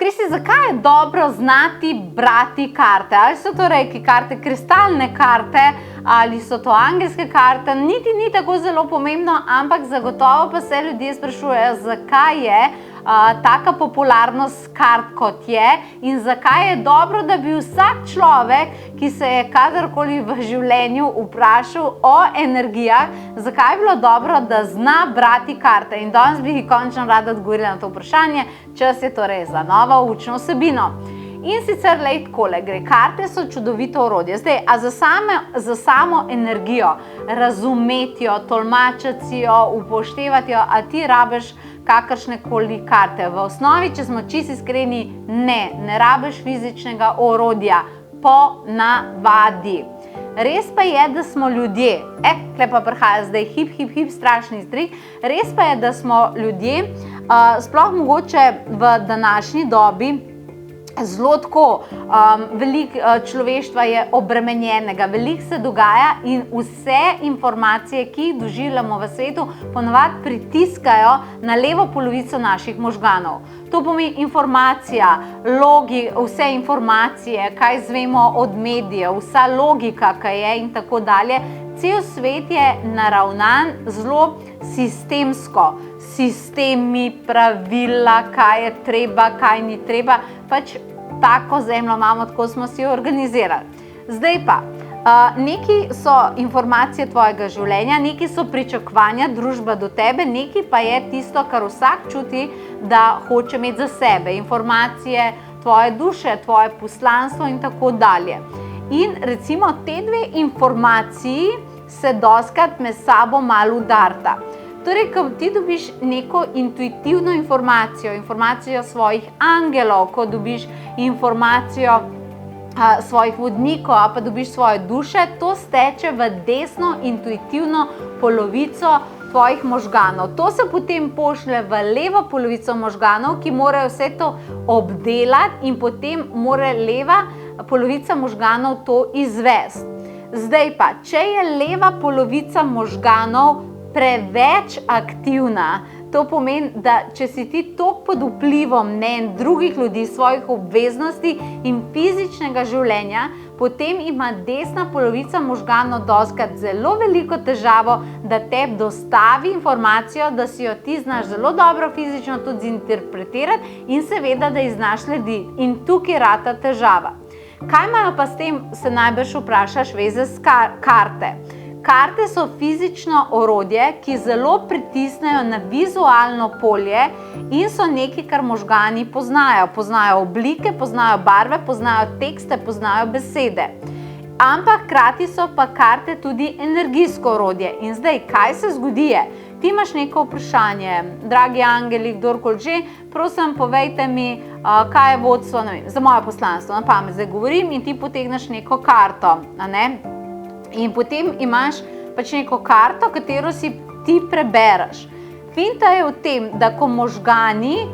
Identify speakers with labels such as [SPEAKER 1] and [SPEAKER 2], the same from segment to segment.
[SPEAKER 1] Kristi, zakaj je dobro znati brati karte? Ali so to karte, kristalne karte, ali so to angelske karte, niti ni tako zelo pomembno, ampak zagotovo pa se ljudje sprašujejo, zakaj je taka popularnost kart, kot je, in zakaj je dobro, da bi vsak človek, ki se je kadarkoli v življenju vprašal o energijah, zakaj je bilo dobro, da zna brati karte. In danes bi končno rada odgovorila na to vprašanje. Čas je torej za novo učno vsebino. In sicer takole gre. Karte so čudovito orodje. Zdaj, a za samo energijo, razumeti jo, tolmačiti jo, upoštevati jo, a ti rabiš kakršnekoli karte? V osnovi, če smo čisto iskreni, ne rabiš fizičnega orodja, po navadi. Res pa je, da smo ljudje, tukaj pa prihaja zdaj hip, strašni strik, res pa je, da smo ljudje, sploh mogoče v današnji dobi, zelo tako, veliko človeštva je obremenjenega, veliko se dogaja in vse informacije, ki jih doživljamo v svetu, ponavadi pritiskajo na levo polovico naših možganov. To pomeni informacija, vse informacije, kaj izvemo od medijev, vsa logika, kaj je in tako dalje. Cel svet je naravnan zelo sistemsko. Sistemi, pravila, kaj je treba, kaj ni treba, pač tako zemljo imamo, tako smo si jo organizirali. Zdaj pa, neki so informacije tvojega življenja, neki so pričakovanja družbe do tebe, neki pa je tisto, kar vsak čuti, da hoče imeti za sebe. Informacije tvoje duše, tvoje poslanstvo in tako dalje. In recimo te dve informaciji se dostikrat med sabo malo udarita. Torej, ko ti dobiš neko intuitivno informacijo svojih angelov, ko dobiš informacijo svojih vodnikov, pa dobiš svoje duše, to steče v desno intuitivno polovico tvojih možganov. To se potem pošlje v levo polovico možganov, ki morajo vse to obdelati in potem mora leva polovica možganov to izvesti. Zdaj pa, če je leva polovica možganov preveč aktivna, to pomeni, da če si ti toliko pod vplivom mnenj drugih ljudi, svojih obveznosti in fizičnega življenja, potem ima desna polovica možganov dostikrat zelo veliko težavo, da tebi dostavi informacijo, da si jo ti znaš zelo dobro fizično tudi interpretirati in seveda, da ji znaš slediti. In tukaj rata težava. Kaj imajo pa s tem, se najbrž vprašaš, veze s karte? Karte so fizično orodje, ki zelo pritisnejo na vizualno polje in so nekaj, kar možgani poznajo. Poznajo oblike, poznajo barve, poznajo tekste, poznajo besede. Ampak hkrati so pa karte tudi energijsko orodje. In zdaj, kaj se zgodi je? Ti imaš neko vprašanje, dragi angeli, kdorkoli že, prosim, povejte mi, kaj je vodstvo, ne vem, za moje poslanstvo, na pamet zdaj govorim, in ti potegneš neko karto, a ne? In potem imaš pač neko karto, katero si ti prebereš. Finta je v tem, da ko možgani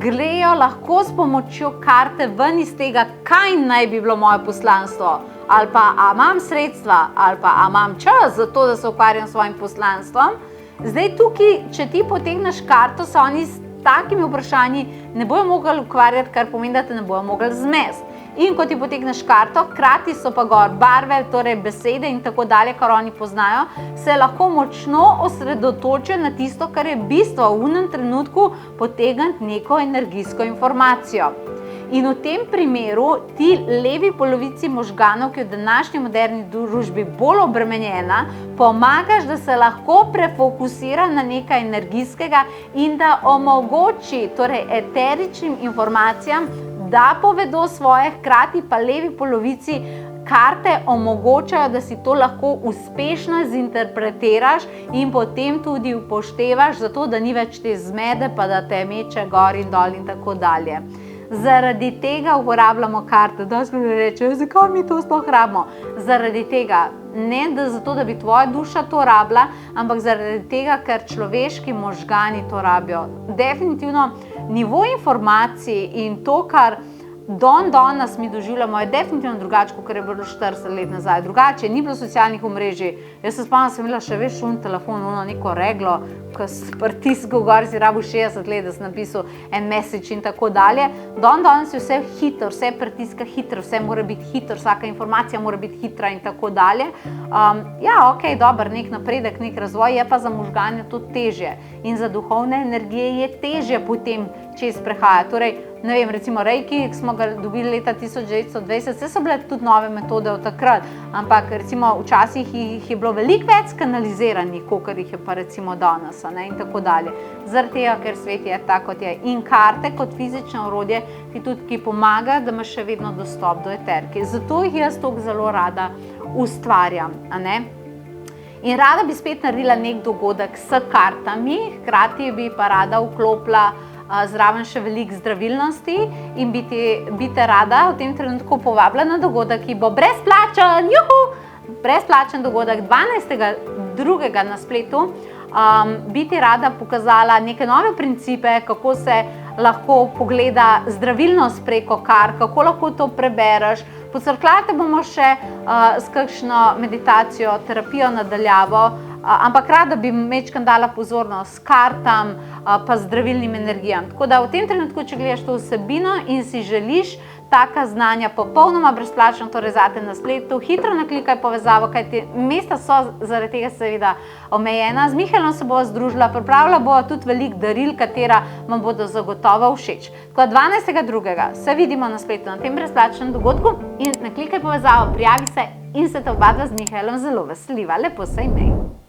[SPEAKER 1] grejo lahko s pomočjo karte ven iz tega, kaj naj bi bilo moje poslanstvo, ali pa a imam sredstva, ali pa a imam čas za to, da se ukvarjam s svojim poslanstvom. Zdaj tukaj, če ti potegneš karto, se oni s takimi vprašanji ne bojo mogli ukvarjati, kar pomeni, da te ne bojo mogli zmesti. In ko ti potegneš karto, hkrati so pa gor barve, torej besede in tako dalje, kar oni poznajo, se lahko močno osredotočijo na tisto, kar je bistvo v unem trenutku potegniti neko energijsko informacijo. In v tem primeru ti levi polovici možganov, ki je v današnji moderni družbi bolj obremenjena, pomagaš, da se lahko prefokusira na nekaj energijskega in da omogoči torej eteričnim informacijam, da povedo svoje, hkrati pa levi polovici karte omogočajo, da si to lahko uspešno zinterpretiraš in potem tudi upoštevaš, zato da ni več te zmede, pa da te meče gor in dol in tako dalje. Zaradi tega uporabljamo karte. Dosti ljudi reče, zakaj mi to sploh rabimo? Zaradi tega, ne zato, da bi tvoja duša to rabila, ampak zaradi tega, ker človeški možgani to rabijo. Definitivno nivo informacij in to, kar danes mi doživljamo, je definitivno drugače, kot je bilo 40 let nazaj. Drugače, ni bilo socialnih omrežij. Jaz se spomnim, sem imela še šun telefon, neko reglo, ko si pritisnil gor, si rabil 60 let, da si napisal en message in tako dalje. Danes je vse hitro, vse pritiska hitro, vse mora biti hitro, vsaka informacija mora biti hitra in tako dalje. Ok, dober, nek napredek, nek razvoj, je pa za možganje to težje. In za duhovne energije je težje potem čez prehaja. Torej, ne vem, recimo Reiki, ki smo ga dobili leta 1920, vse so bile tudi nove metode od takrat, ampak recimo včasih jih je bilo veliko več kanaliziranih, kot jih je pa recimo danes, in tako dalje. Zaradi tega, ker svet je tak, kot je. In karte kot fizično orodje ki pomaga, da imaš še vedno dostop do eterke. Zato jih jaz toliko zelo rada ustvarjam, In rada bi spet naredila nek dogodek s kartami, hkrati bi pa rada vklopila zraven še veliko zdravilnosti in bi te rada v tem trenutku povabila na dogodek, ki bo brezplačen, brezplačen dogodek 12.2. na spletu. Bi ti rada pokazala neke nove principe, kako se lahko pogleda zdravilnost preko kart, kako lahko to prebereš. Pocrkljate bomo še s kakšno meditacijo, terapijo nadaljavo, ampak rada bi majčkeno dala pozornost kartam pa zdravilnim energijam. Tako da v tem trenutku, če gledaš to vsebino in si želiš taka znanja popolnoma brezplačno, torej zate na spletu, hitro naklikaj povezavo, kajti mesta so zaradi tega seveda omejena. Z Mihaelom se bova združila, pripravila bova tudi veliko daril, katera vam bodo zagotovo všeč. Tako da 12.2. se vidimo na spletu na tem brezplačnem dogodku in naklikaj povezavo, prijavi se in se te obadva z Mihaelom zelo veseliva. Lepo se imej!